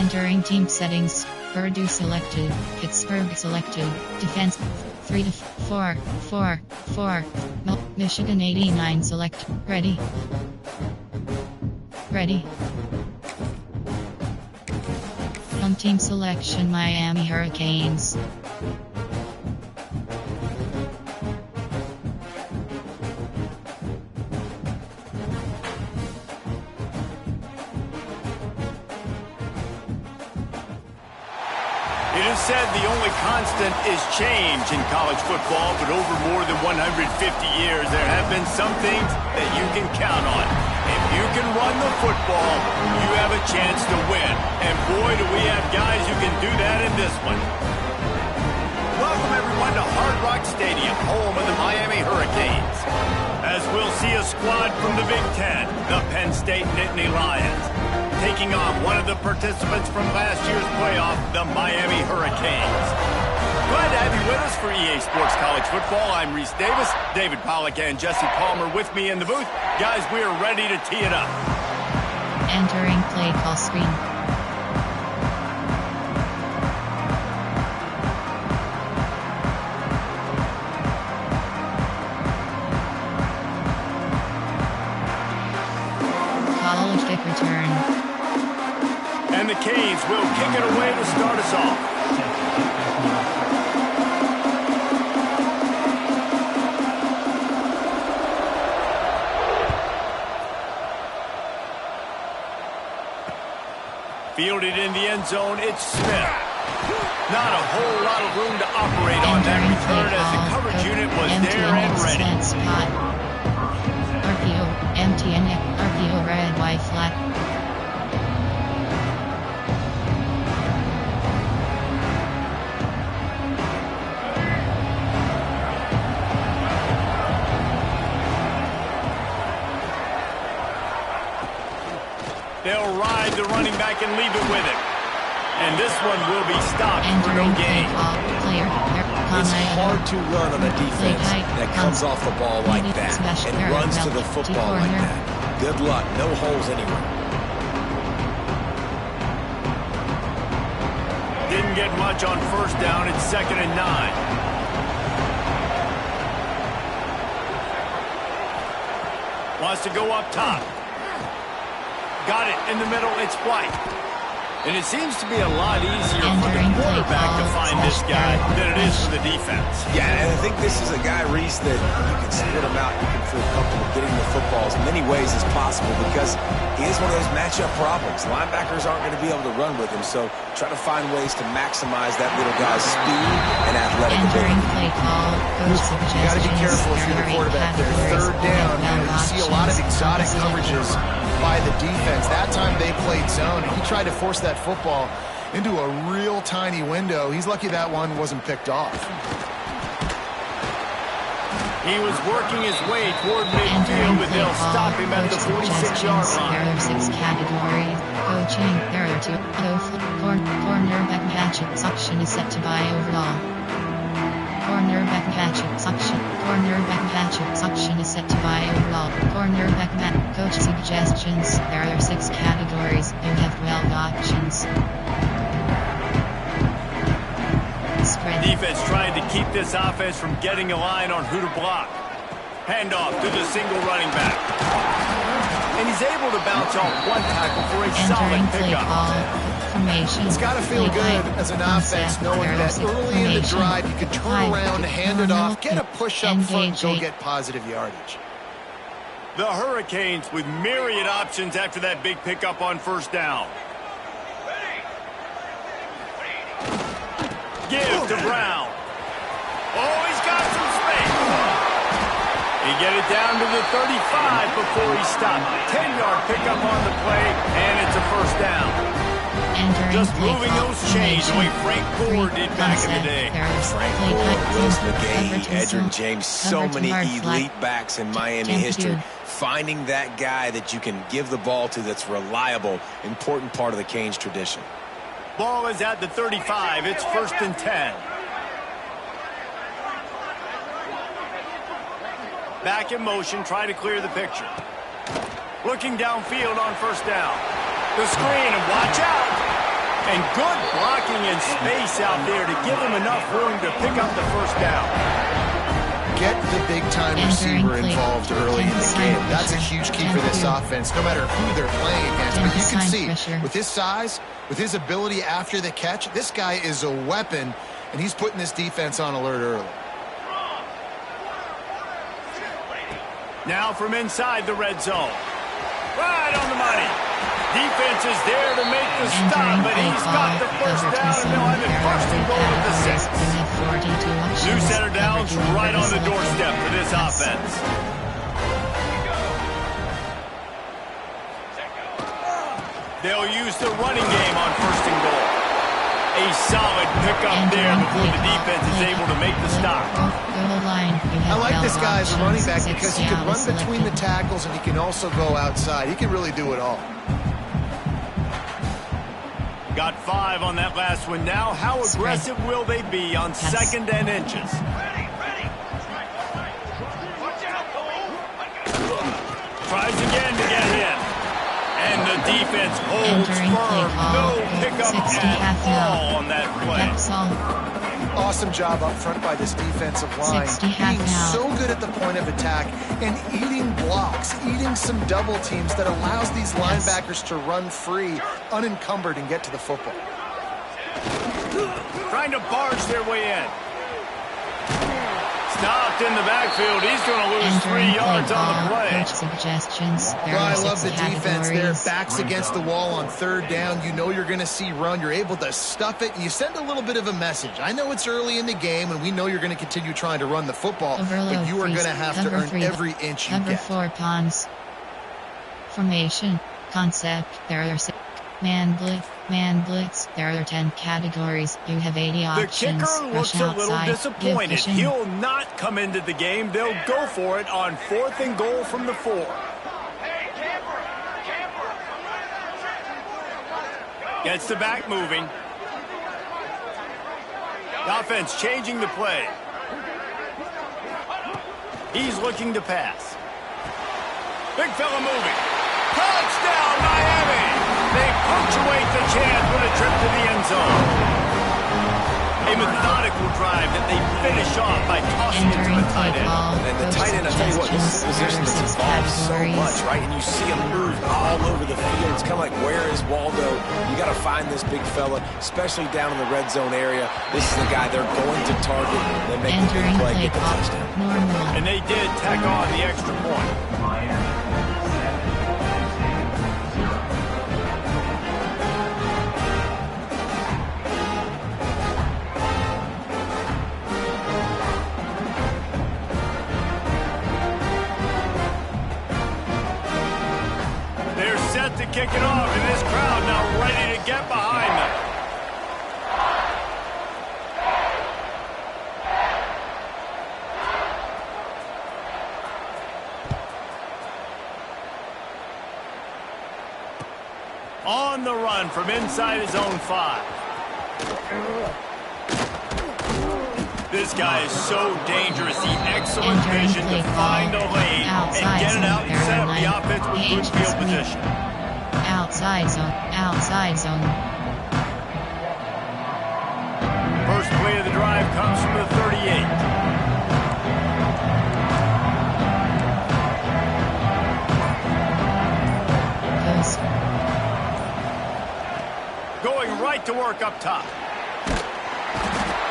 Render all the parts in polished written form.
Entering team settings. Purdue selected. Pittsburgh selected. Defense 3 to 4 4 4. Michigan 89 select. Ready. Ready. On team selection, Miami Hurricanes. It is said the only constant is change in college football, but over more than 150 years, there have been some things that you can count on. If you can run the football, you have a chance to win. And boy, do we have guys who can do that in this one. Welcome, everyone, to Hard Rock Stadium, home of the Miami Hurricanes. As we'll see a squad from the Big Ten, the Penn State Nittany Lions, taking on one of the participants from last year's playoff, the Miami Hurricanes. Glad to have you with us for EA Sports College Football. I'm Reese Davis, David Pollack, and Jesse Palmer with me in the booth. Guys, we are ready to tee it up. Entering play call screen. College kick return. And the Canes will kick it away to start us off. Fielded in the end zone, it's Smith. Not a whole lot of room to operate on that return as the coverage unit was there and ready. Spot. RPO, empty and RPO red, white flat. They'll ride the running back and leave it with him. And this one will be stopped for no gain. It's hard to run on a defense that comes off the ball like that and runs to the football like that. Good luck. No holes anywhere. Didn't get much on first down. It's 2nd and 9. Wants to go up top. Got it in the middle. It's White. And it seems to be a lot easier for the quarterback to find this guy than it is for the defense. Yeah, and I think this is a guy, Reese, that you can split him out. You can feel comfortable getting the football as many ways as possible because he is one of those matchup problems. Linebackers aren't going to be able to run with him, so try to find ways to maximize that little guy's speed and athletic ability. You got to be careful if you're the quarterback there. 3rd down, you see a lot of exotic coverages by the defense. That time they played zone, and he tried to force that football into a real tiny window. He's lucky that one wasn't picked off. He was working his way toward midfield, but they'll stop him at the 46-yard line. There are 6 categories. Coaching. There are 2. Cornerback matchup suction is set to buy overall. Cornerback matchup suction. Cornerback matchup suction is set to buy overall. Cornerback coach suggestions. There are 6 categories. You have 12 options. Spread. Defense trying to keep this offense from getting a line on who to block. Handoff to the single running back. And he's able to bounce off one tackle for a solid pickup. It's got to feel good as an offense knowing that early in the drive you can turn around, hand it off, get a push up front, go get positive yardage. The Hurricanes with myriad options after that big pickup on first down. Give to Brown. Oh, he's got some space. He get it down to the 35 before he stopped. 10-yard pickup on the play, and it's a first down. Just moving those chains the way Frank Gore did back in the day. Frank Gore, Willis McGahee, Edgerrin James, so many elite backs in Miami history. Finding that guy that you can give the ball to that's reliable, important part of the Canes tradition. Ball is at the 35. It's 1st and 10. Back in motion, try to clear the picture. Looking downfield on first down. The screen, and watch out. And good blocking in space out there to give him enough room to pick up the first down. Get the big-time receiver involved early in the game. That's a huge key for this offense, no matter who they're playing against. But you can see, with his size, with his ability after the catch, this guy is a weapon, and he's putting this defense on alert early. Now from inside the red zone. Right on the money. Defense is there to make the stop, but he's got the first down, and they'll have it first and goal at the 6. New center downs right on the doorstep for this offense. They'll use the running game on first and goal. A solid pickup there before the defense is able to make the stop. I like this guy as a running back because he can run between the tackles and he can also go outside. He can really do it all. Got 5 on that last one now. How aggressive will they be on second and inches? Tries again to get it in. And the defense holds firm. No pickup at all on that play. Awesome job up front by this defensive line. Being so good at the point of attack and eating blocks, eating some double teams that allows these linebackers to run free, unencumbered, and get to the football. Trying to barge their way in. Stopped in the backfield. He's going to lose 3 yards on the play. Coach suggestions. Well, I love the defense there. Backs against the wall on third down. You know you're going to see run. You're able to stuff it, and you send a little bit of a message. I know it's early in the game, and we know you're going to continue trying to run the football, but you are going to have to earn every inch you get. Number 4 pawns. Formation. Concept. There are 6. Man blitz. There are 10 categories. You have 80 options. The kicker looks a little disappointed. He'll not come into the game. They'll go for it on 4th and goal from the 4. Gets the back moving. The offense changing the play. He's looking to pass. Big fella moving. Touchdown, Miami! They punctuate the chance with a trip to the end zone. A methodical drive that they finish off by tossing it to the tight end. And the tight end, I'll tell you what, this is a position that's involved so much, right? And you see him move all over the field. It's kind of like, where is Waldo? You got to find this big fella, especially down in the red zone area. This is the guy they're going to target. They make the big play, get the touchdown. And they did tack on the extra point. To kick it off, and this crowd now ready to get behind them. On the run from inside his own 5. This guy is so dangerous. The excellent vision to find a lane and get it out and set up the offense with good field position. Outside zone. First play of the drive comes from the 38. Going right to work up top.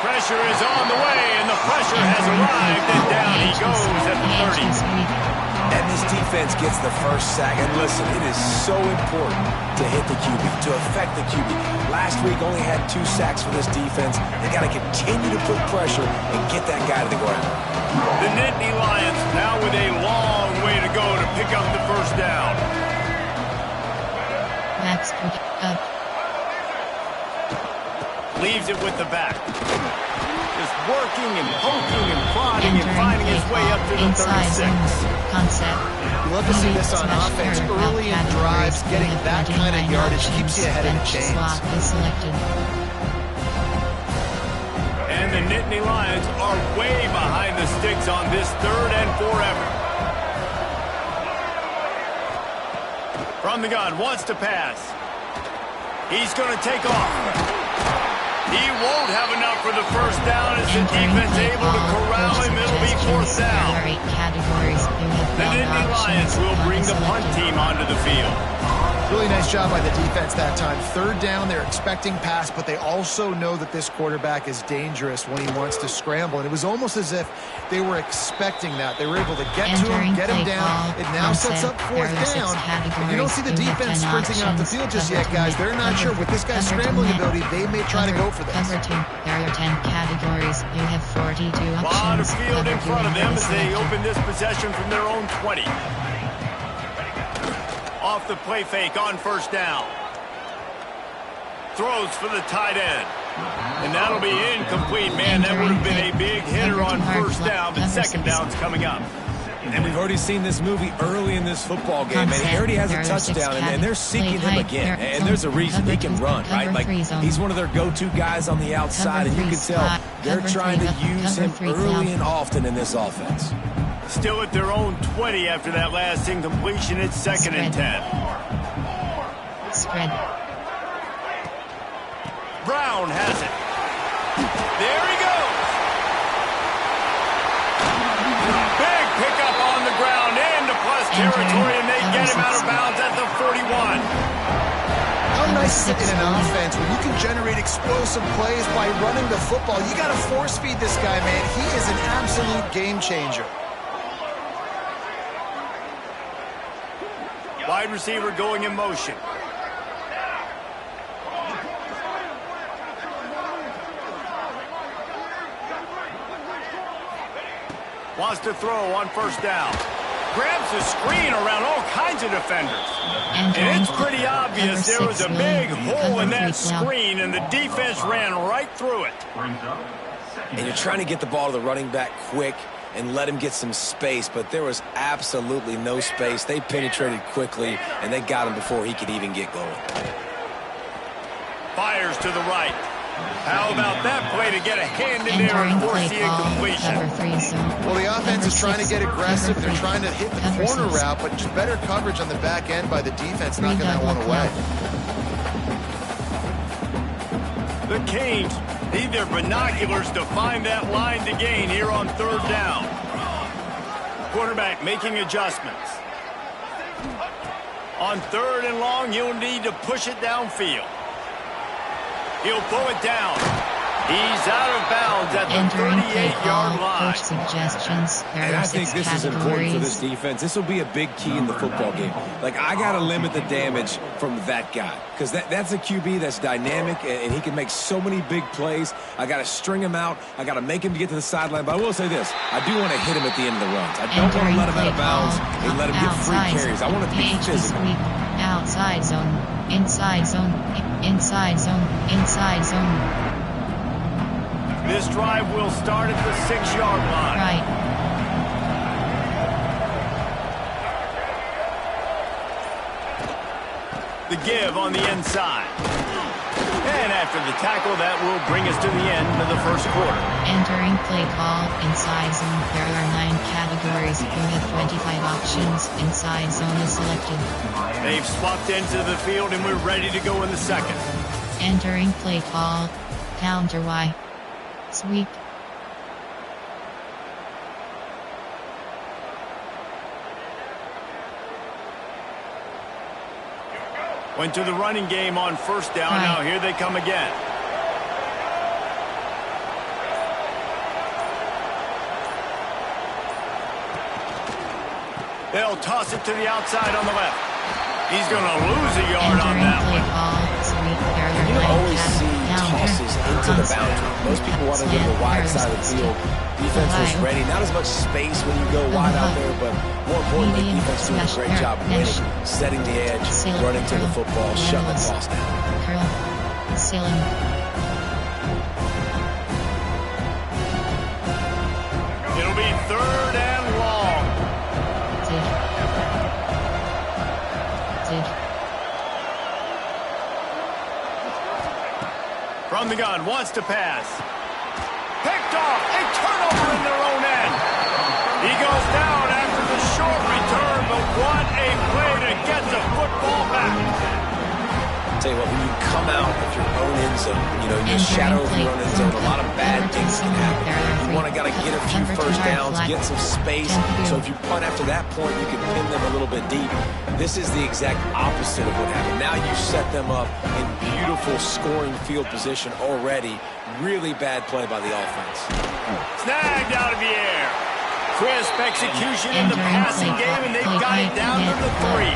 Pressure is on the way, and the pressure has arrived, and down he goes at the 30. And this defense gets the first sack. And listen, it is so important to hit the QB, to affect the QB. Last week only had 2 sacks for this defense. They got to continue to put pressure and get that guy to the ground. The Nittany Lions now with a long way to go to pick up the first down. Max put up. Leaves it with the back. Just working and poking and prodding and finding his way up to the 36. Concept. You love to see this on offense. Early in drives, getting that kind of yardage keeps you ahead of the chains. And the Nittany Lions are way behind the sticks on this 3rd and 4 effort. From the gun, wants to pass. He's going to take off. He won't have enough for the first down as the defense able to corral him. It'll be fourth down. The Nittany Lions will bring the punt team onto the field. Really nice job by the defense that time. Third down, they're expecting pass, but they also know that this quarterback is dangerous when he wants to scramble. And it was almost as if they were expecting that. They were able to get to him, get him down. It now sets up fourth down. And you don't see the defense sprinting off the field just yet, guys. They're not sure. With this guy's scrambling ability, they may try to go for this. Cover 2. There are 10 categories. You have 42 options. A lot of field in front of them as they open this possession from their own 20. Off the play fake on first down. Throws for the tight end. And that'll be incomplete. Man, that would have been a big hitter on first down, but second down's coming up. And we've already seen this movie early in this football game, and he already has a touchdown, and they're seeking him again. And there's a reason he can run, right? Like, he's one of their go-to guys on the outside, and you can tell they're trying to use him early and often in this offense. Still at their own 20 after that last incompletion. It's second and 10. Spread. Brown has it. There he goes. Big pickup on the ground into plus territory, and they get him out of bounds at the 41. How nice is it in an offense when you can generate explosive plays by running the football? You got to force feed this guy, man. He is an absolute game changer. Wide receiver going in motion. Wants to throw on first down. Grabs the screen around all kinds of defenders. And it's pretty obvious there was a big hole in that screen, and the defense ran right through it. And you're trying to get the ball to the running back quick and let him get some space, but there was absolutely no space. They penetrated quickly, and they got him before he could even get going. Fires to the right. How about that play to get a hand in there and force the incompletion? Well, the offense is trying to get aggressive. They're trying to hit the corner route, but just better coverage on the back end by the defense, knocking that one away. The Canes need their binoculars to find that line to gain here on third down. Quarterback making adjustments. On third and long, he'll need to push it downfield. He'll pull it down. He's out of bounds at the 38-yard line. Suggestions. And I think this is important for this defense. This will be a big key in the football game. Like, I got to limit the damage from that guy because that's a QB that's dynamic, and he can make so many big plays. I got to string him out. I got to make him get to the sideline. But I will say this. I do want to hit him at the end of the runs. I don't want to let him out of bounds and let him get free carries. I want to be physical. Outside zone. Inside zone. Inside zone. Inside zone. This drive will start at the 6-yard line. Right. The give on the inside. And after the tackle, that will bring us to the end of the first quarter. Entering play call, inside zone. There are 9 categories. You have 25 options. Inside zone is selected. They've swapped into the field, and we're ready to go in the second. Entering play call. Counter Y. Sweep. Went to the running game on first down. Right. Now here they come again. They'll toss it to the outside on the left. He's going to lose a yard on that one. You always see tosses into the boundary. Most people want to go to the wide side of the field. Defense was ready. Not as much space when you go wide out there, but more importantly, defense doing a great job of winning, setting the edge, running to the football, shutting the toss down. Curl. Ceiling. It'll be third and long. From the gun, wants to pass. Picked off, a turnover in their own end. He goes down after the short return, but what a play to get the football back. tell you what, when you come out of your own end zone, you know, in the shadow of your own end zone, a lot of bad things can happen. You want to get a few first downs, get some space. So if you punt after that point, you can pin them a little bit deep. This is the exact opposite of what happened. Now you set them up in beautiful scoring field position already. Really bad play by the offense. Snagged out of the air. Crisp execution in the passing game, and they've got it down to the 3.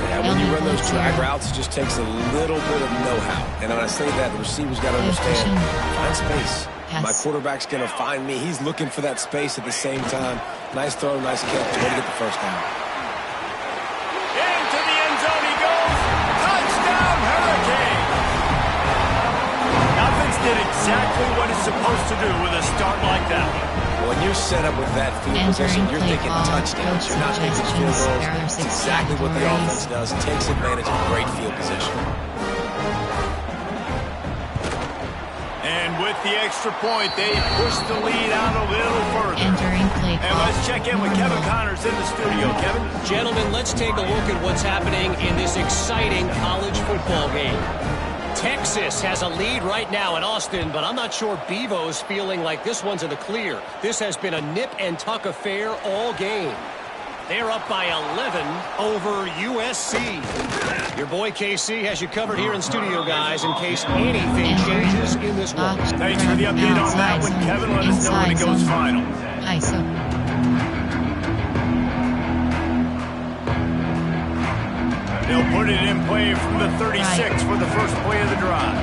Yeah, when you run those drag routes, it just takes a little bit of know-how. And when I say that, the receiver's got to understand, find space. My quarterback's going to find me. He's looking for that space at the same time. Nice throw, nice catch. Way to get the first down. Into the end zone he goes. Touchdown, Hurricane. Offense did exactly what it's supposed to do with a start like that. When you're set up with that field position, you're thinking touchdowns. You're not thinking field goals. It's exactly what the offense does. Takes advantage of great field position. And with the extra point, they push the lead out a little further. And let's check in with Kevin Connors in the studio. Kevin? Gentlemen, let's take a look at what's happening in this exciting college football game. Texas has a lead right now in Austin, but I'm not sure Bevo's feeling like this one's in the clear. This has been a nip-and-tuck affair all game. They're up by 11 over USC. Your boy KC has you covered here in studio, guys, in case anything changes in this one. Thanks for the update on that one, Kevin. Let us know when it goes final. They'll put it in play from the 36 for the first play of the drive.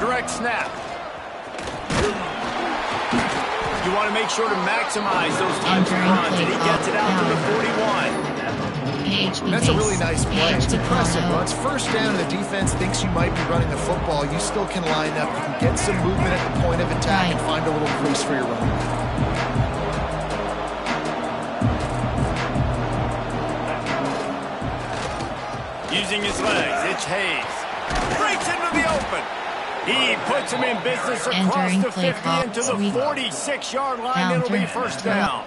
Direct snap. You want to make sure to maximize those types of runs, and he gets it out to the 41. That's a really nice play. It's impressive. When it's first down and the defense thinks you might be running the football, you still can line up. You can get some movement at the point of attack and find a little crease for your run. Using his legs, it's Hayes. Breaks into the open. He puts him in business across the 50 into the 46-yard line. It'll be first down.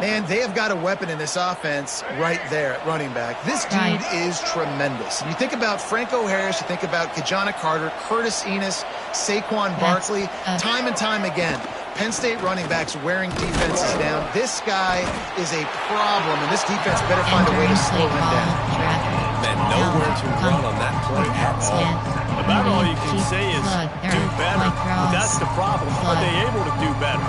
Man, they have got a weapon in this offense right there at running back. This dude is tremendous. And you think about Franco Harris, you think about Kajana Carter, Curtis Enos, Saquon Barkley, time and time again. Penn State running backs wearing defenses down. This guy is a problem, and this defense better find a way to slow him down. Man, nowhere to run on that play at all. About all you can say is do better. But that's the problem. Are they able to do better?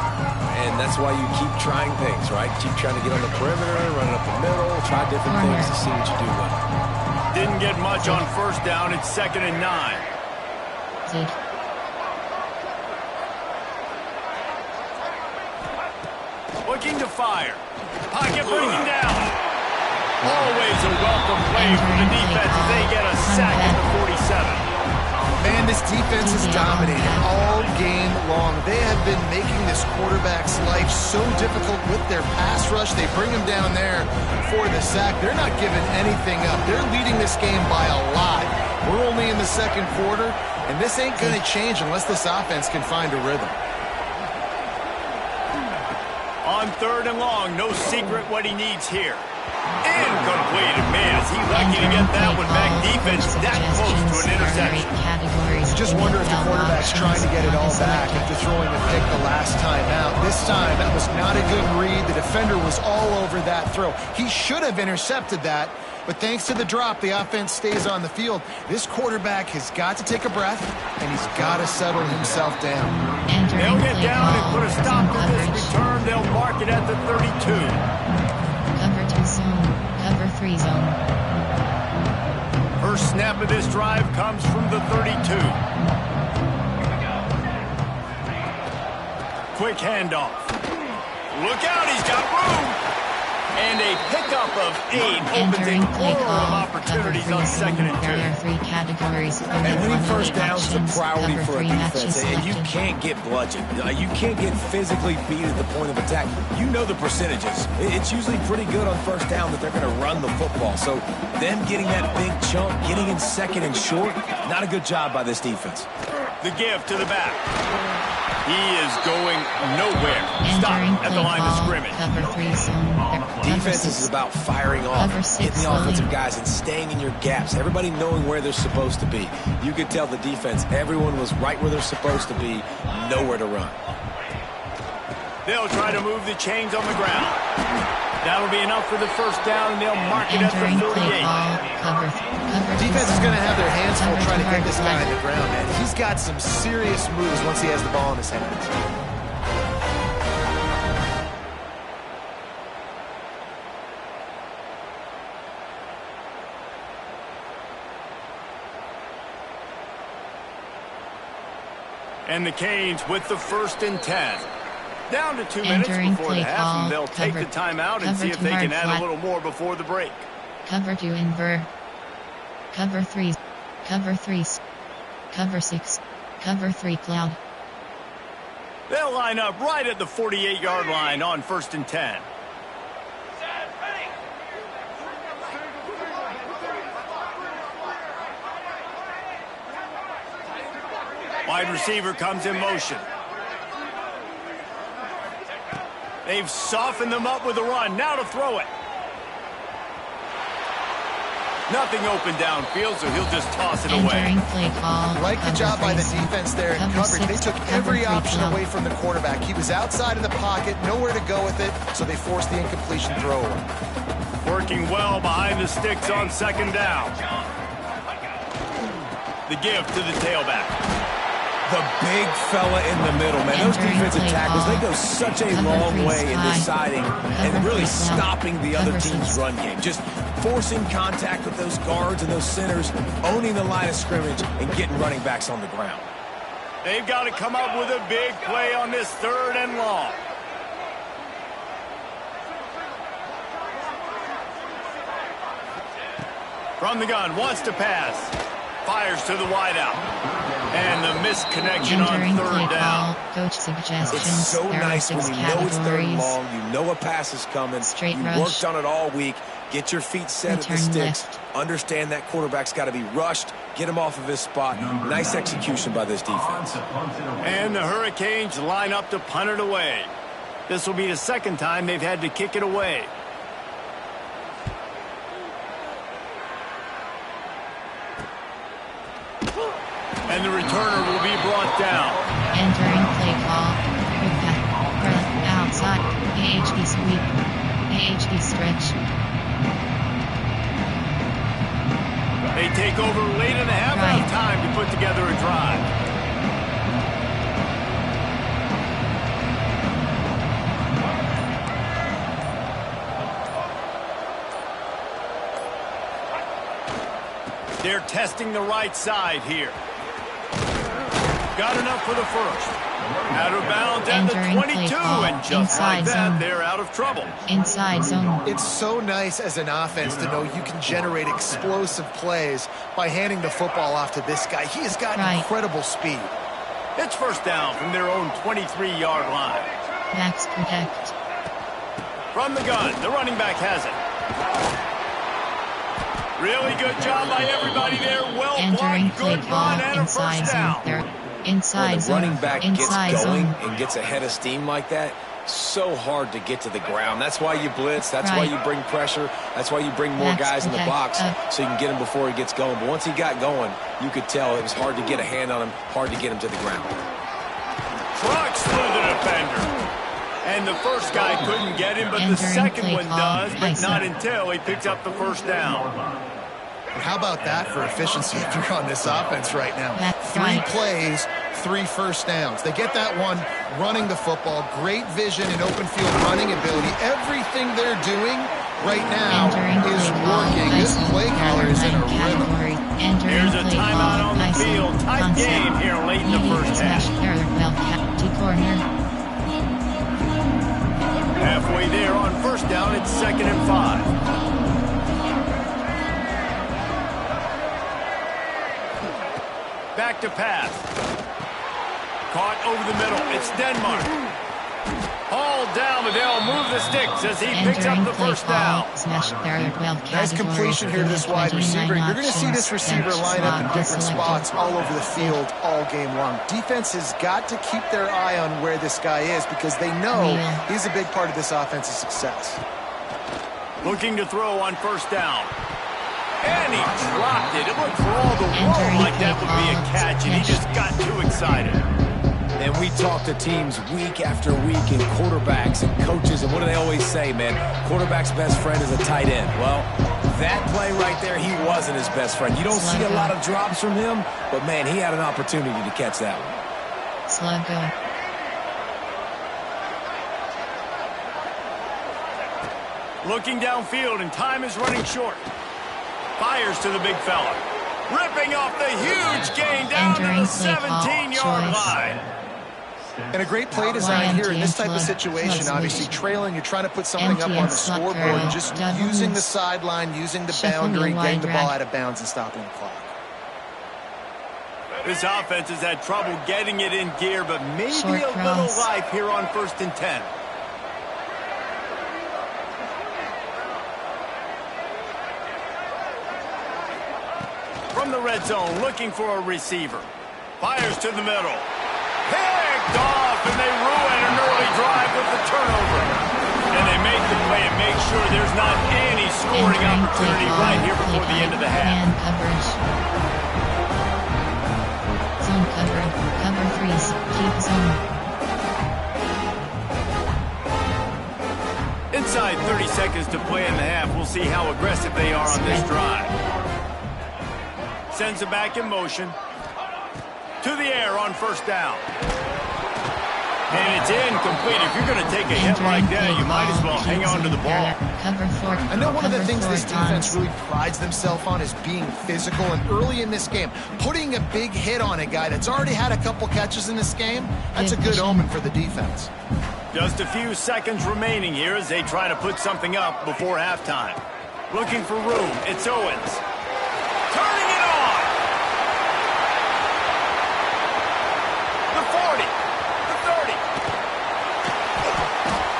And that's why you keep trying things, right? Keep trying to get on the perimeter, running up the middle, try different things to see what you do well. Didn't get much on first down. It's 2nd and 9. Looking to fire. Pocket breaking down. Always a welcome play for the defense as they get a sack at the 47. Man, this defense is dominating all game long. They have been making this quarterback's life so difficult with their pass rush. They bring him down there for the sack. They're not giving anything up. They're leading this game by a lot. We're only in the second quarter, and this ain't going to change unless this offense can find a rhythm. On 3rd and long, no secret what he needs here. Incomplete. Man, is he lucky to get that one back. Defense that close to an interception. You just wonder if the quarterback's trying to get it all back after throwing the pick the last time out. This time, that was not a good read. The defender was all over that throw. He should have intercepted that, but thanks to the drop, the offense stays on the field. This quarterback has got to take a breath, and he's got to settle himself down. They'll get down and put a stop to this return. They'll mark it at the 32. Cover 2 zone. Cover 3 zone. First snap of this drive comes from the 32. Quick handoff. Look out, he's got room. And a pickup of 8 opens a plural of opportunities on 2nd and 2. There are 3 categories. And winning first down is a priority for a defense, and you can't get bludgeoned. You can't get physically beat at the point of attack. You know the percentages. It's usually pretty good on first down that they're going to run the football. So them getting that big chunk, getting in 2nd and short, not a good job by this defense. The give to the back. He is going nowhere. Stop at the line of scrimmage. Cover 3 zone. Defense is about firing off, hitting the offensive guys, and staying in your gaps. Everybody knowing where they're supposed to be. You could tell the defense, everyone was right where they're supposed to be, nowhere to run. They'll try to move the chains on the ground. That'll be enough for the first down, and they'll mark it at the 48. Defense is going to have their hands full trying to get this guy on the ground, man. He's got some serious moves once he has the ball in his hands. And the Canes with the 1st and 10. Down to 2 minutes before the half, and they'll take the timeout and see if they can add a little more before the break. Cover 2 invert. Cover 3. Cover 3. Cover 6. Cover 3 cloud. They'll line up right at the 48-yard line on 1st and 10. Wide receiver comes in motion. They've softened them up with a run. Now to throw it. Nothing open downfield, so he'll just toss it away. Like the job by the defense there in coverage. They took every option away from the quarterback. He was outside of the pocket, nowhere to go with it, so they forced the incompletion throw away. Working well behind the sticks on 2nd down. The give to the tailback. The big fella in the middle, man. Those defensive tackles, they go such a long way in deciding and really stopping the other team's run game. Just forcing contact with those guards and those centers, owning the line of scrimmage, and getting running backs on the ground. They've got to come up with a big play on this 3rd and long. From the gun, wants to pass. Fires to the wideout. And the misconnection on 3rd down. Coach suggestions. It's so nice when you know it's 3rd and long. You know a pass is coming. Straight you rush. Worked on it all week. Get your feet set at the sticks. Understand that quarterback's got to be rushed. Get him off of his spot. Nice execution by this defense. And the Hurricanes line up to punt it away. This will be the 2nd time they've had to kick it away. And the returner will be brought down. Entering play call. Outside. AHD sweep. AHD stretch. They take over late in the half, enough time to put together a drive. They're testing the right side here. Got enough for the 1st. Out of bounds at the 22, and just like that, they're out of trouble. Inside zone. It's so nice as an offense to know you can generate explosive plays by handing the football off to this guy. He has got incredible speed. It's 1st down from their own 23-yard line. Backs protect. From the gun, the running back has it. Really good job by everybody there. Well blocked, good run, and a 1st down. Inside when the running back gets going zone. and gets ahead of steam like that, so hard to get to the ground. That's why you blitz. That's why you bring pressure. That's why you bring more guys in the box so you can get him before he gets going. But once he got going, you could tell it was hard to get a hand on him, hard to get him to the ground. Trucks through the defender. And the first guy couldn't get him, but the second one does, but not until he picks up the 1st down. How about that for efficiency if you're on this offense right now? 3 plays, 3 1st downs. They get that one running the football, great vision and open field running ability. Everything they're doing right now is working. This play caller is in a rhythm. Here's a timeout on the field. Tight game here late in the 1st half. Halfway there on 1st down, it's 2nd and 5. Back to pass. Caught over the middle. It's Denmark. Hauled down, but they'll move the sticks as he picks up the first down. Nice completion here to this wide receiver. You're going to see this receiver line up in different spots all over the field all game long. Defense has got to keep their eye on where this guy is because they know he's a big part of this offense's success. Looking to throw on first down. And he dropped it. It looked for all the world like that would be a catch, and he just got too excited. And we talk to teams week after week, and quarterbacks and coaches, and what do they always say, man? Quarterback's best friend is a tight end. Well, that play right there, he wasn't his best friend. You don't see a lot of drops from him, but, man, he had an opportunity to catch that one. Sluggo. Looking downfield, and time is running short. Fires to the big fella. Ripping off the huge gain down to the 17-yard line. And a great play design here in this type of situation. Obviously, trailing, you're trying to put something up on the scoreboard. And just using the sideline, using the boundary, getting the ball out of bounds and stopping the clock. This offense has had trouble getting it in gear, but maybe a little life here on 1st and 10. From the red zone, looking for a receiver. Fires to the middle. Picked off, and they ruin an early drive with the turnover. And they make the play and make sure there's not any scoring opportunity right here before the end of the half. Man coverage. Zone cover. Cover 3s. Keep zone. Inside 30 seconds to play in the half. We'll see how aggressive they are on this drive. Sends it back in motion. To the air on first down. And it's incomplete. If you're going to take a hit like that, you might as well hang on to the ball. I know one of the things this defense really prides themselves on is being physical. And early in this game, putting a big hit on a guy that's already had a couple catches in this game, that's a good omen for the defense. Just a few seconds remaining here as they try to put something up before halftime. Looking for room. It's Owens. Turning it on. The 40. The 30.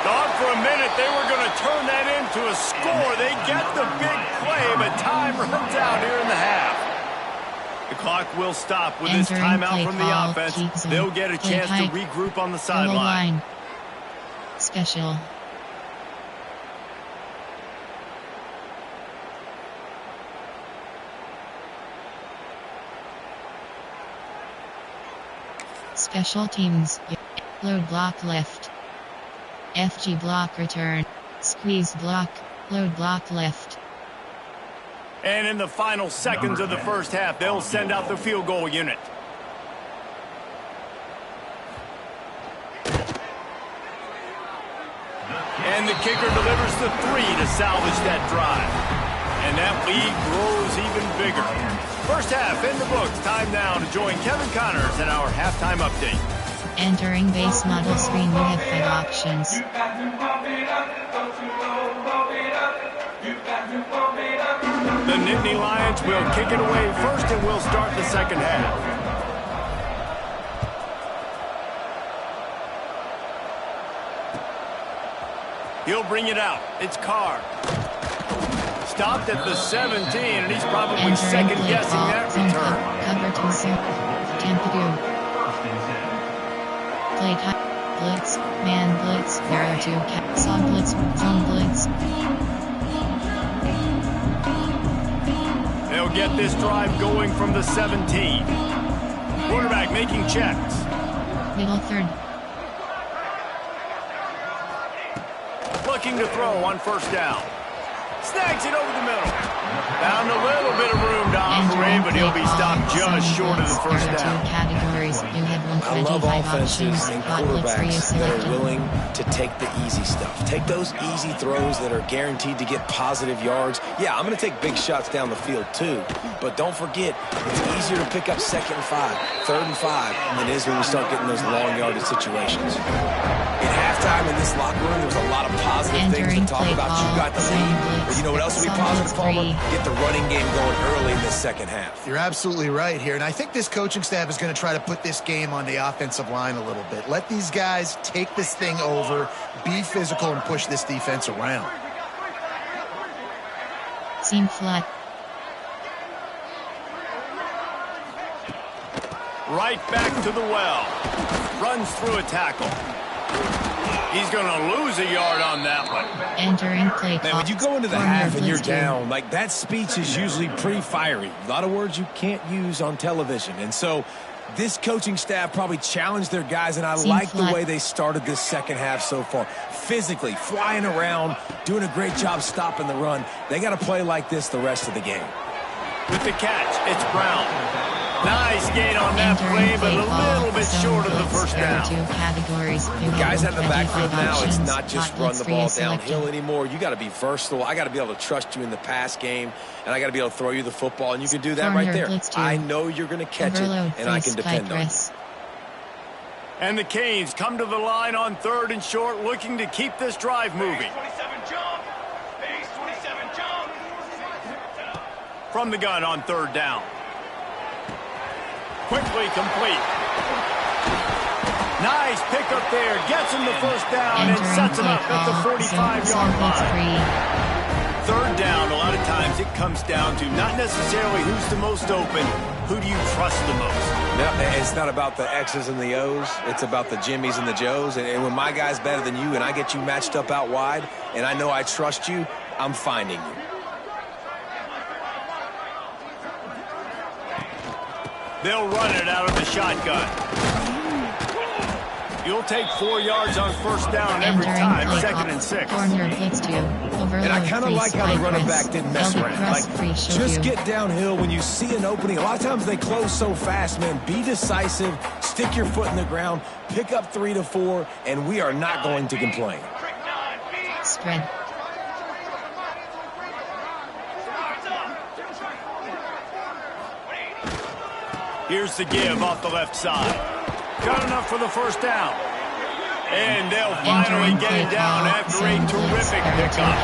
Thought for a minute they were going to turn that into a score. They get the big play, but time runs out here in the half. The clock will stop with this timeout from the offense. They'll get a chance to regroup on the sideline. Special. Special teams. Load block left. FG block return. Squeeze block. Load block left. And in the final seconds of the first half, they'll send out the field goal unit. And the kicker delivers the 3 to salvage that drive. And that lead grows even bigger. First half in the books. Time now to join Kevin Connors in our halftime update. Entering base model screen, we have 5 options. The Nittany Lions will kick it away first, and we'll start the second half. He'll bring it out. It's Carr. Stopped at the 17, and he's probably second-guessing that return. Cover 2-0. Tampa. Play time. Blitz. Man blitz. Arrow 2. Zone blitz. Zone blitz. They'll get this drive going from the 17. Quarterback making checks. Middle third. Looking to throw on first down. Snags it over the middle. Found a little bit of room to operate, but he'll be stopped just short of the first down. I love offenses and quarterbacks that are willing to take the easy stuff. Take those easy throws that are guaranteed to get positive yards. Yeah, I'm going to take big shots down the field too, but don't forget, it's easier to pick up 2nd and 5, 3rd and 5 than it is when we start getting those long yardage situations. In halftime in this locker room, there was a lot of positive things to talk about. You got the lead, but you know what else will be positive, Palmer? Get the running game going early in this second half. You're absolutely right here, and I think this coaching staff is going to try to put this game on the offensive line a little bit. Let these guys take this thing over, be physical, and push this defense around. Seam flat. Right back to the well. Runs through a tackle. He's going to lose a yard on that one. Entering play clock. Man, when you go into the half and you're down, like that speech is usually pretty fiery. A lot of words you can't use on television. And so this coaching staff probably challenged their guys, and I like the way they started this second half so far. Physically, flying around, doing a great job stopping the run. They got to play like this the rest of the game. With the catch, it's Brown. Nice gain on that play, but a little bit short of the first down. Guys at the backfield now, it's not just run the ball downhill anymore. You got to be versatile. I got to be able to trust you in the pass game, and I got to be able to throw you the football, and you can do that right there. I know you're going to catch it, and I can depend on it. And the Canes come to the line on 3rd and short, looking to keep this drive moving. From the gun on 3rd down. Quickly complete. Nice pickup there. Gets him the first down and sets him up at the 45-yard line. 3rd down, a lot of times it comes down to not necessarily who's the most open, who do you trust the most? No, it's not about the X's and the O's. It's about the Jimmies and the Joes. And when my guy's better than you and I get you matched up out wide and I know I trust you, I'm finding you. They'll run it out of the shotgun. You'll take 4 yards on 1st down every time, 2nd and 6. And I kind of like how the running back didn't mess around. Like, just get downhill when you see an opening. A lot of times they close so fast, man. Be decisive, stick your foot in the ground, pick up 3 to 4, and we are not going to complain. Spread. Here's the give off the left side. Got enough for the 1st down. And they'll finally get it down after a terrific pickup.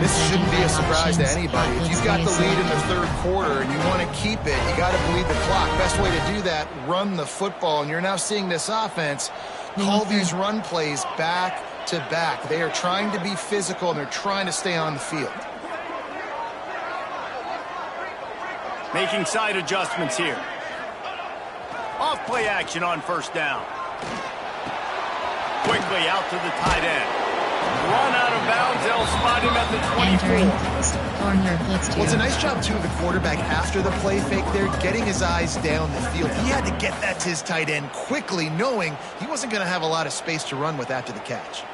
This shouldn't be a surprise to anybody. If you've got the lead in the 3rd quarter and you want to keep it, you got to bleed the clock. Best way to do that, run the football. And you're now seeing this offense call these run plays back to back. They are trying to be physical and they're trying to stay on the field. Making side adjustments here. Off play action on 1st down. Quickly out to the tight end. Run out of bounds. They'll spot him at the 24. Well, it's a nice job, too, of the quarterback after the play fake there, getting his eyes down the field. He had to get that to his tight end quickly, knowing he wasn't going to have a lot of space to run with after the catch.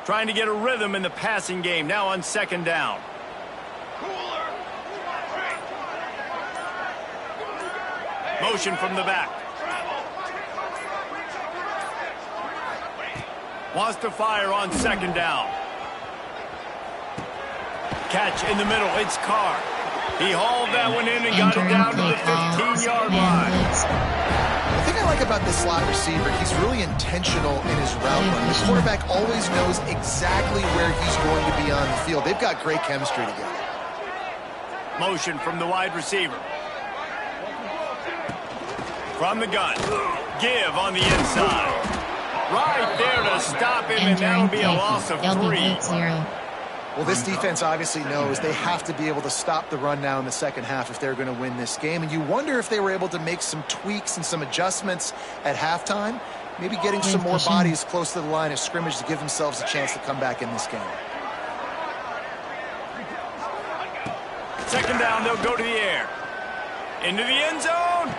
Trying to get a rhythm in the passing game, now on 2nd down. Motion from the back. Wants to fire on 2nd down. Catch in the middle, it's Carr. He hauled that one in and got it down to the 15-yard line. The thing I like about this slot receiver, he's really intentional in his route run. The quarterback always knows exactly where he's going to be on the field. They've got great chemistry together. Motion from the wide receiver. From the gun. Give on the inside. Right there to stop him, and that'll be a loss of 3. Well, this defense obviously knows they have to be able to stop the run now in the second half if they're going to win this game. And you wonder if they were able to make some tweaks and some adjustments at halftime, maybe getting some more bodies close to the line of scrimmage to give themselves a chance to come back in this game. 2nd down, they'll go to the air. Into the end zone.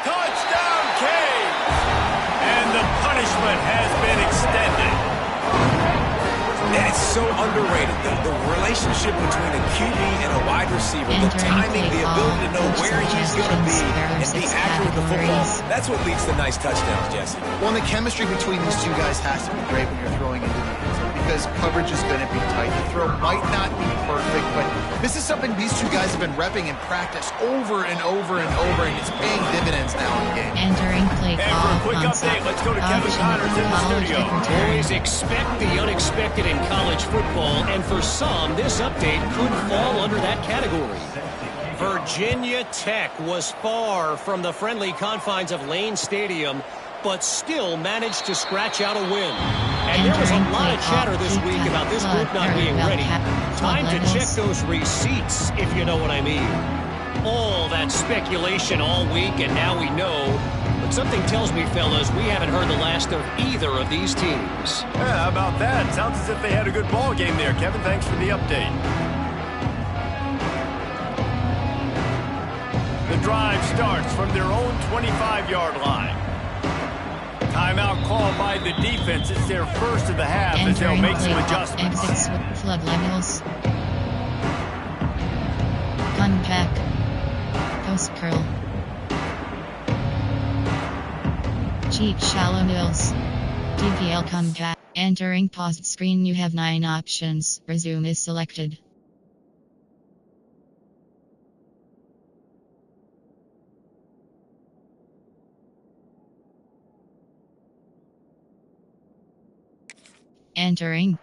Touchdown, Canes! And the punishment has been extended. And it's so underrated, the relationship between a QB and a wide receiver, the timing, the ability to know where he's going to be and be accurate with the football, that's what leads to nice touchdowns, Jesse. Well, and the chemistry between these two guys has to be great when you're throwing into the end zone. because coverage is going to be tight. The throw might not be perfect, but this is something these two guys have been repping in practice over and over and over, and it's paying dividends now in the game. Entering play And for a quick update, let's go to Kevin Connors in the studio. Always expect the unexpected in college football, and for some, this update could fall under that category. Virginia Tech was far from the friendly confines of Lane Stadium, but still managed to scratch out a win. And there was a lot of chatter this week about this group not being ready. Time to check those receipts, if you know what I mean. All that speculation all week, and now we know. But something tells me, fellas, we haven't heard the last of either of these teams. Yeah, how about that? Sounds as if they had a good ball game there. Kevin, thanks for the update. The drive starts from their own 25-yard line. Timeout called by the defense. It's their first of the half as they'll make some adjustments. Exits with flood levels. Gun pack. Post curl. Cheap shallow mills. DPL compact. Entering paused screen, you have 9 options. Resume is selected. Entering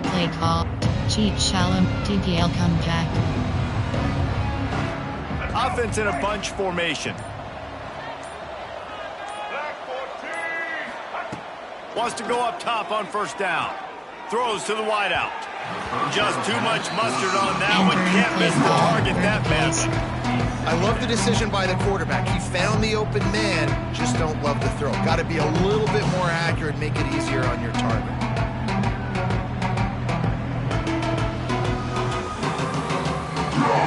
play call. Cheap shallow. DPL compact. Offense in a bunch formation. Wants to go up top on first down. Throws to the wideout. Just too much mustard on that one. Can't miss the target that badly. I love the decision by the quarterback. He found the open man, just don't love the throw. Got to be a little bit more accurate, make it easier on your target.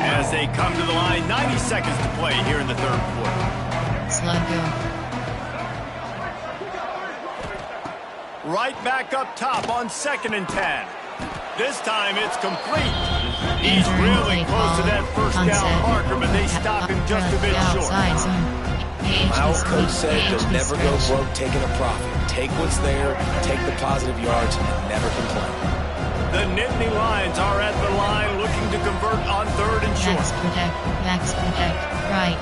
As they come to the line, 90 seconds to play here in the third quarter. Slug go. Right back up top on 2nd and 10. This time it's complete. He's really close to that first down marker, but they stop him just a bit short. My old coach said you'll never go broke taking a profit. Take what's there, take the positive yards, and never complain. The Nittany Lions are at the line looking to convert on 3rd and short. Backs protect, right.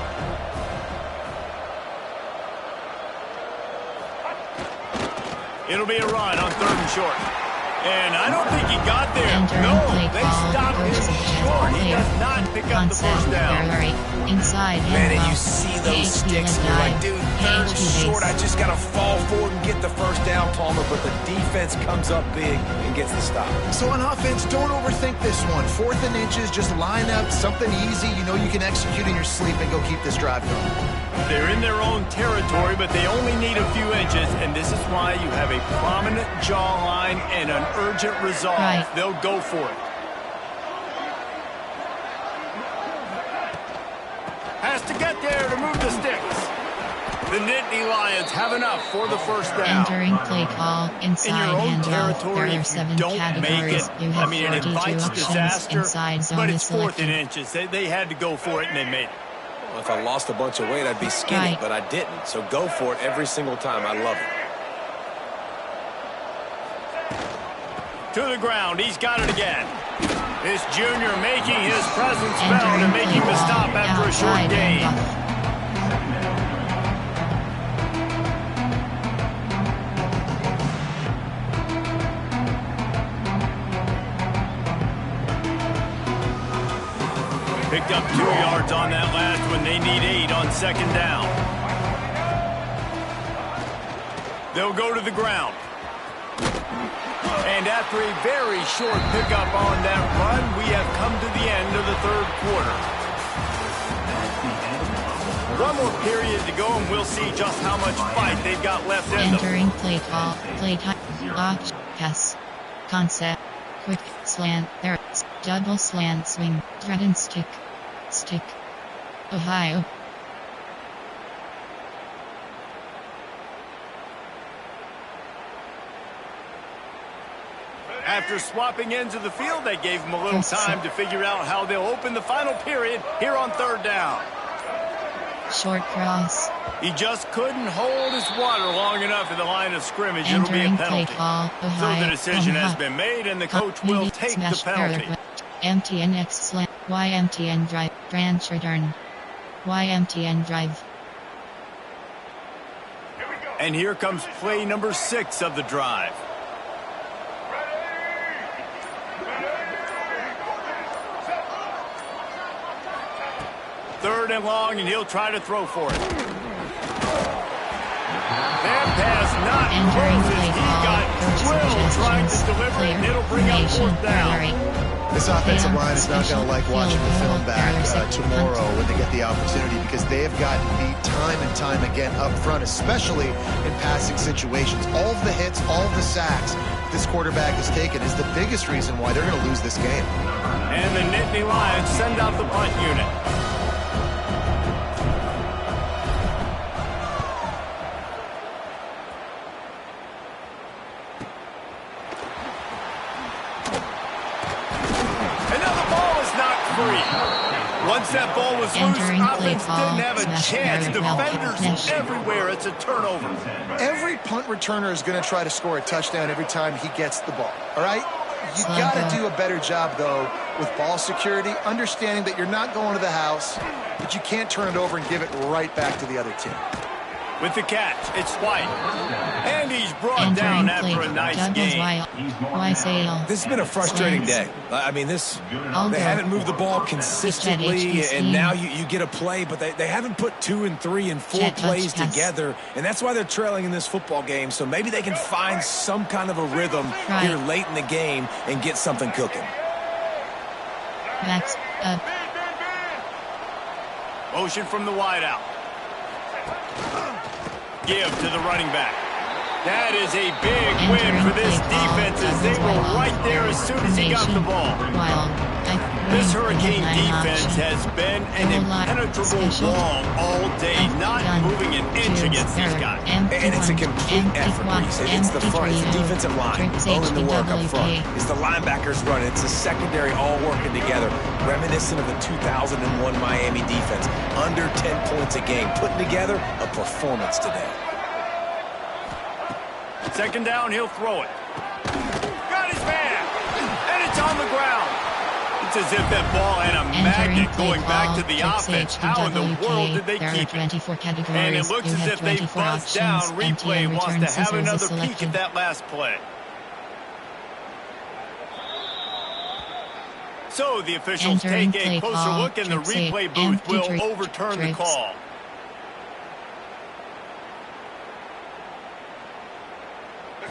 It'll be a run on 3rd and short. And I don't think he got there. No, they stopped him short. He does not pick up the first down. Inside. Man, and you see those sticks and you're like, dude, 3rd and short, I just got to fall forward and get the first down, Palmer. But the defense comes up big and gets the stop. So on offense, don't overthink this one. 4th and inches, just line up, something easy. You know you can execute in your sleep and go keep this drive going. They're in their own territory, but they only need a few inches, and this is why you have a prominent jawline and an urgent resolve. Right. They'll go for it. Has to get there to move the sticks. The Nittany Lions have enough for the first down. Entering play call. Inside in your own territory, there are if 7 you don't categories. make it, You have I mean, it 42 invites options. disaster, Inside zone but is it's 4th selected. and inches. They had to go for it, and they made it. Well, if I lost a bunch of weight, I'd be skinny, Right. but I didn't. So go for it every single time. I love it. To the ground. He's got it again. This junior making his presence felt and making the stop after a short gain. Picked up 2 yards on that last one. They need 8 on 2nd down. They'll go to the ground. And after a very short pickup on that run, we have come to the end of the 3rd quarter. One more period to go, and we'll see just how much fight they've got left in them. Entering play call. Play time. Launch. Pass. Concept. Quick slant. There. Double slant swing. Thread and stick. Stick. Ohio. After swapping ends of the field, they gave them a little time to figure out how they'll open the final period here on 3rd down. Short cross. He just couldn't hold his water long enough at the line of scrimmage. It'll be a penalty. So the decision has been made, and the coach will take the penalty. MTN X YMTN drive. Branch return. YMTN drive. And here comes play number 6 of the drive. Third and long, and he'll try to throw for it. That pass not closes. He got drilled trying to deliver it, and it'll bring up 4th down. This offensive line is not going to like watching the film back tomorrow when they get the opportunity, because they have gotten beat time and time again up front, especially in passing situations. All of the hits, all of the sacks this quarterback has taken is the biggest reason why they're going to lose this game. And the Nittany Lions send out the punt unit. Once that ball was loose, offense didn't have a chance. Defenders everywhere. It's a turnover. Every punt returner is going to try to score a touchdown every time he gets the ball. All right? You got to do a better job, though, with ball security, understanding that you're not going to the house, but you can't turn it over and give it right back to the other team. With the catch, it's White. And he's brought down after a nice game. This has been a frustrating day. I mean, they haven't moved the ball consistently, and now you get a play, but they haven't put 2 and 3 and 4 plays together, and that's why they're trailing in this football game. So maybe they can find some kind of a rhythm here late in the game and get something cooking. Backs up. Motion from the wideout. Give to the running back. That is a big win for this defense, as they were right there as soon as he got the ball. This Hurricane defense has been an impenetrable wall all day, not moving an inch against these guys. And it's a complete effort, Reese. It's the front, it's the defensive line owning the work up front. It's the linebackers running. It's the secondary all working together, reminiscent of the 2001 Miami defense. Under 10 points a game, putting together a performance today. Second down, he'll throw it. Got his man, and it's on the ground. It's as if that ball had a magnet going back to the offense. How in the world did they keep it? And it looks as if they buzzed down. Replay wants to have another peek at that last play. So the officials take a closer look, and the replay booth will overturn the call.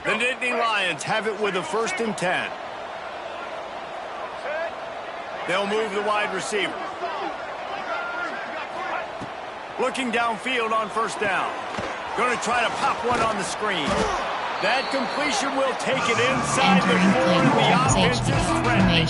The Nittany Lions have it with a 1st and 10. They'll move the wide receiver. Looking downfield on 1st down. Going to try to pop one on the screen. That completion will take it inside the 4, and the offense is threatening.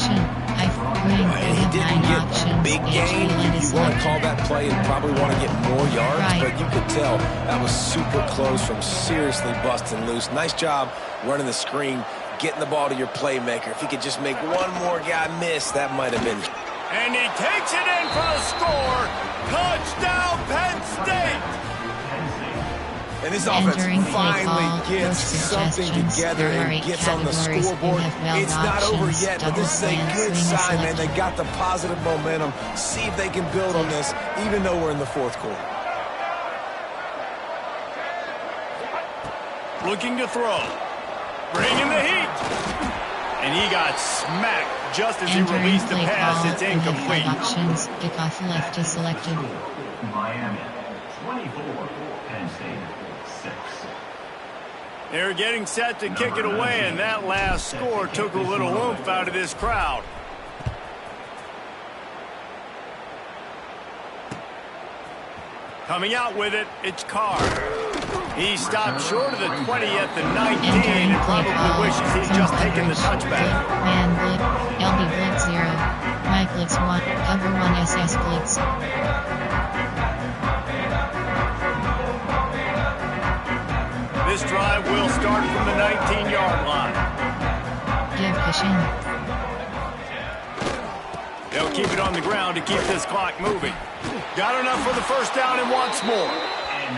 He didn't get a big gain. You want to call that play and probably want to get more yards, but you could tell that was super close from seriously busting loose. Nice job running the screen, getting the ball to your playmaker. If he could just make one more guy miss, that might have been. And he takes it in for a score. Touchdown, Penn State! And this offense finally gets something together and gets on the scoreboard. It's not over yet, but this is a good sign, man. They got the positive momentum. See if they can build on this, even though we're in the 4th quarter. Looking to throw. Bringing the heat. And he got smacked just as he released the pass. It's incomplete. Kickoff left is selected. Miami, 24, Penn State. They're getting set to kick it away, and that last score took a little oomph out of this crowd. Coming out with it, it's Carr. He stopped short of the 20 at the 19 and probably wishes he'd just taken the touchback. Man blitz, LB blitz 0, Mike blitz 1, cover 1 SS blitz. This drive will start from the 19-yard line. Give pushing. They'll keep it on the ground to keep this clock moving. Got enough for the first down and wants more.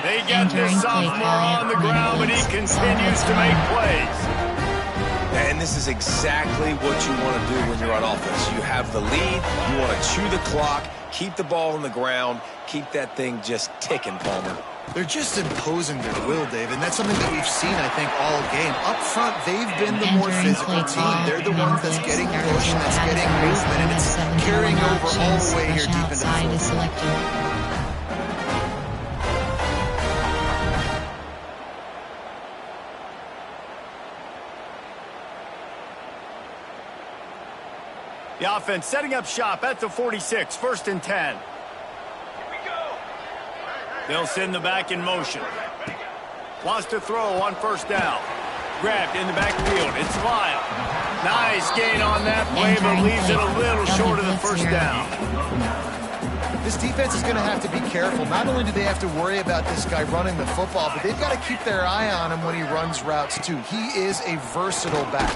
They get this sophomore on the ground, but he continues to make plays. And this is exactly what you want to do when you're on offense. You have the lead, you want to chew the clock, keep the ball on the ground, keep that thing just ticking, Palmer. They're just imposing their will, Dave, and that's something that we've seen, I think, all game. Up front, they've been the more physical team. They're the ones that's getting pushed, that's getting movement, and it's carrying over all the way here deep into the field. The offense setting up shop at the 46, 1st and 10. They'll send the back in motion. Wants to throw on 1st down. Grabbed in the backfield. It's Lyle. Nice gain on that play, but leaves it a little short of the 1st down. This defense is going to have to be careful. Not only do they have to worry about this guy running the football, but they've got to keep their eye on him when he runs routes too. He is a versatile back.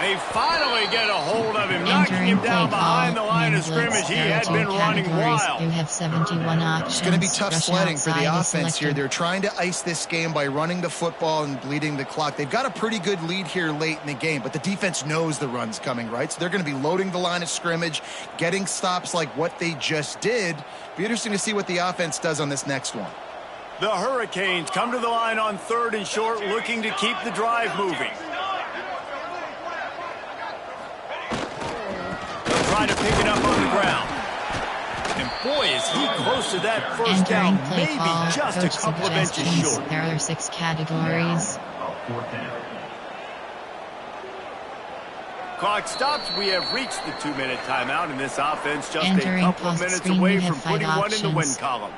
They finally get a hold of him, knocking him down behind the line of scrimmage. He had been running wild. You have 71 options. It's going to be tough sledding for the offense here. They're trying to ice this game by running the football and bleeding the clock. They've got a pretty good lead here late in the game, but the defense knows the run's coming, right? So they're going to be loading the line of scrimmage, getting stops like what they just did. Be interesting to see what the offense does on this next one. The Hurricanes come to the line on 3rd and short, looking to keep the drive moving. Trying to pick it up on the ground. And boy, is he close to that 1st down, maybe just a couple of inches short. There are 6 categories. Clock stops. We have reached the 2-minute timeout, and this offense just a couple of minutes away from putting one in the win column.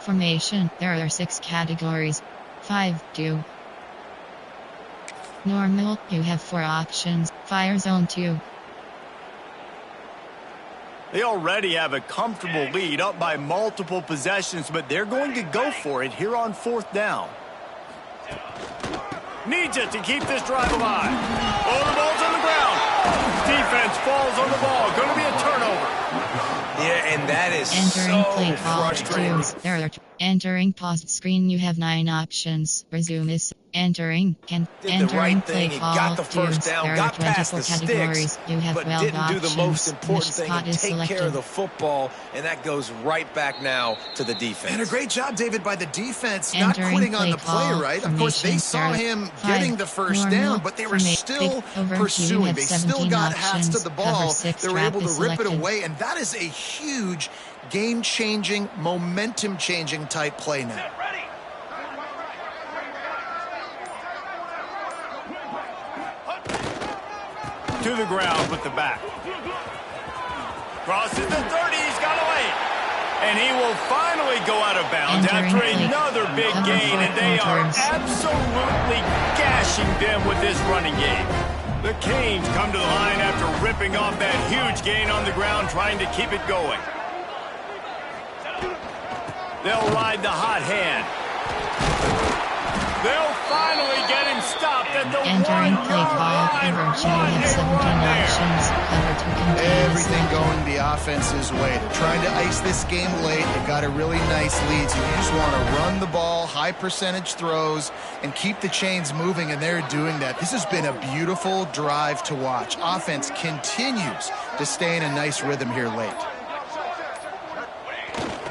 Formation, there are 6 categories. 5, do. Normal, you have 4 options. Fire zone 2. They already have a comfortable lead, up by multiple possessions, but they're going to go for it here on 4th down. Needs it to keep this drive alive. Oh, the ball's on the ground. Defense falls on the ball. Going to be a turnover. Yeah, and that is Entering so play call. frustrating. There are entering paused screen. You have 9 options. Resume is entering. Did the Entering right play thing. He call. got the first down, There got are past 24 the sticks, categories. You have but 12 didn't do options. the most important Which thing spot and is take care selected? of the football, and that goes right back now to the defense. And a great job, David, by the defense, Entering not quitting on the play play, call. right? Of course, they saw him 5, getting the first down, but they were still pursuing. They still got hats to the ball. They were able to rip it away, and that is a huge game-changing, momentum-changing type play now. To the ground with the back. Crosses the 30. He's got away. And he will finally go out of bounds after another big gain, and they are absolutely gashing them with this running game. The Canes come to the line after ripping off that huge gain on the ground, trying to keep it going. They'll ride the hot hand. They'll finally get him stopped at the 1-yard line. Everything going the offense's way. They're trying to ice this game late. They've got a really nice lead, so you just want to run the ball, high percentage throws, and keep the chains moving, and they're doing that. This has been a beautiful drive to watch. Offense continues to stay in a nice rhythm here late.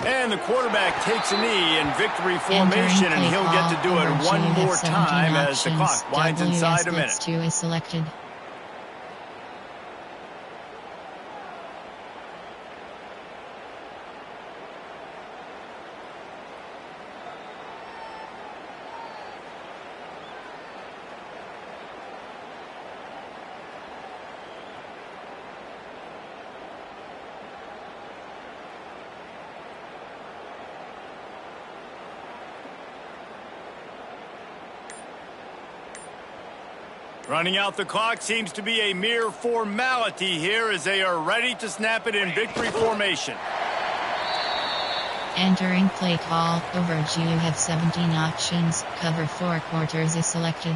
And the quarterback takes a knee in victory formation, and he'll get to do it one more time as the clock winds inside a minute. WS is selected. Running out the clock seems to be a mere formality here as they are ready to snap it in victory formation. Entering play call, overage you have 17 options, cover 4 quarters is selected.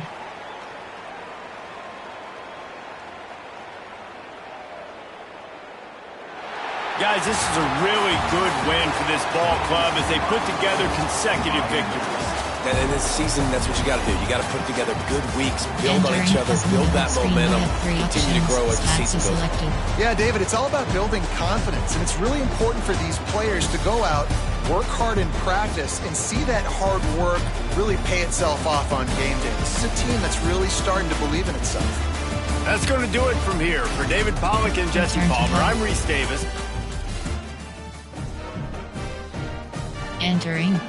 Guys, this is a really good win for this ball club as they put together consecutive victories. And in this season, that's what you got to do. You got to put together good weeks, build on each other, build that momentum, continue to grow as the season goes on. Yeah, David, it's all about building confidence, and it's really important for these players to go out, work hard in practice, and see that hard work really pay itself off on game day. This is a team that's really starting to believe in itself. That's going to do it from here. For David Pollack and Jesse Palmer, I'm Reese Davis. Entering